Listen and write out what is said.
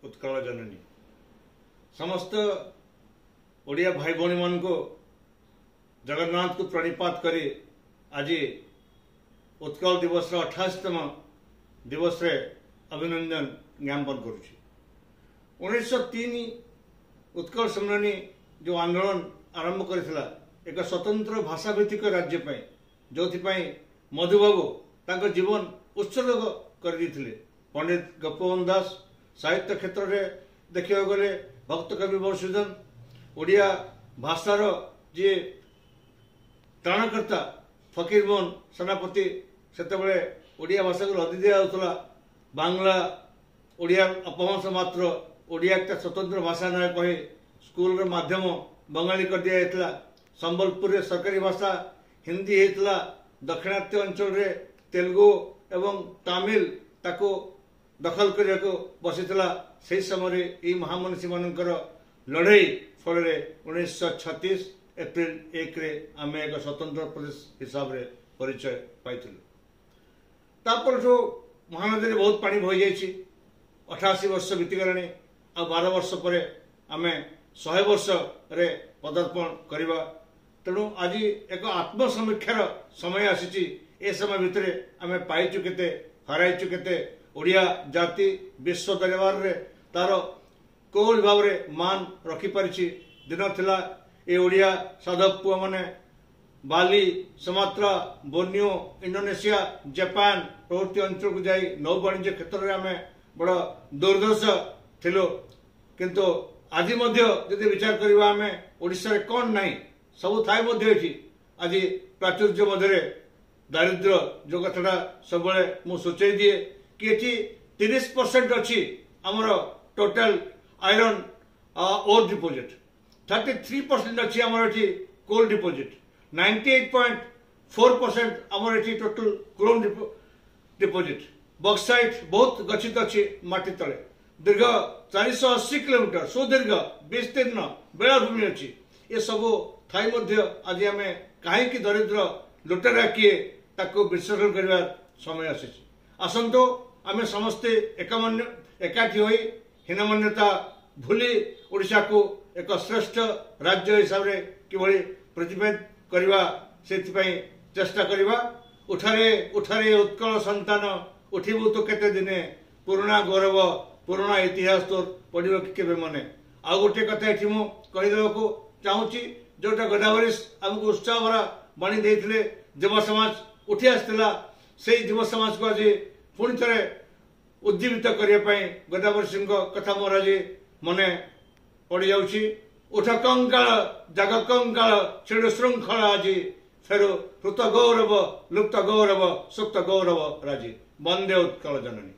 उत्कल जननी समस्त ओडिया भाई भौणी मान को जगन्नाथ को प्रणिपात करी आज उत्कल दिवस 28तम दिवस रे अभिनंदन ज्ञापन करुछि। 1903 उत्कल सम्मेलनी जो आंदोलन आरंभ करथिला एक स्वतंत्र भाषा भित्तिक राज्य पय जोथिपय मधुबाबू तांको जीवन उत्सर्ग कर दिथिले। पंडित गोपबंधु दास साहित्य क्षेत्र रे देखिया गले भक्त कवि मधुसूदन ओडिया भाषार जे त्राणकर्ता फकीर मोहन सेनापति सेतबेले ओडिया भाषा को लदी दिया होतला। बांग्ला ओडिया अपभ्रंश मात्र ओडिया एक स्वतंत्र भाषा न कहे स्कूल रे माध्यम बंगाली कर दिया हेतला। संबलपुर रे सरकारी भाषा हिंदी हेतला। दक्षिणात्य अंचल रे तेलुगु एवं तमिल ताको दखल करिया को बसितला। से समय ए महामनीषी मानकर लड़ाई फल 1936 एप्रिल 1 रे आमे एक स्वतंत्र प्रदेश हिसाब रे परिचय पाइथिलु। तापर जो महानदी रे बहुत पानी भई जायछि। 88 वर्ष बीती गलानी आ 12 वर्ष परे आमे 100 वर्ष रे पदार्पण करिबा। तेणु आज एक आत्मसमीक्षार समय आसीछि। ए समय भितरे आमे पाइछु केते हराइछु केते। ओडिया जाति विश्व दरबार रे तार कोल भाव रे मान रखि परिछि। दिन थिला ए ओडिया साधव पुआ माने बाली सुमात्रा बोर्नियो इंडोनेशिया जापान प्रवृत्ति अंचल को जाई नौ वाणिज्य क्षेत्र में आम बड़ दुर्दश थिलो। किंतु आज यदि विचार करवा आम ओडिशा रे कौन नहीं सब थाई आज प्राचुर्य मध्य दारिद्र्य जो कथा सब मु सूचई दिए कि ये 30% अच्छी आमर टोटल आयरन ओर डिपोजिट 33% अच्छी आमर ये कोल डिपोजिट 98.4% आमर ये टोटल क्रोम डिपोजिट बक्साइट बहुत गच्छित अच्छी माटी तले दीर्घ 480 किलोमीटर सुदीर्घ विस्तीर्ण बेलाभूमि अच्छी। ये सब थाई आज आम कहीं दरिद्र लुटेरा किए ताको विसर्जन करने समय आसी। आसंतो आमे समस्ते एकाठी होई हीनमान्यता भूली ओडिशा को एक श्रेष्ठ राज्य हिसाब रे किभଳି प्रतिपादित करवा से चेष्टा करवा। उठारे उठारे उत्कल संतान उठिबु तो केते दिने पुराना गौरव पुराना इतिहास तो पढ़िब केबे मने। आ गोटे कथा एठी मु कहि देबको चाहूची जोटा गोदावरी हमको उत्साह भरा बाणी देथिले युवा समाज उठी आसला। से युवा समाज को आज पुणी थे उज्जीवित करने गोदावरी सिंह कथा मोर आज मने पड़ जाऊँ। उठ कंकाल जग कंकाल छिड़ श्रृंखला आज फेरु हृत गौरव लुप्त गौरव सुप्त गौरव राजी। वंदे उत्कल जननी।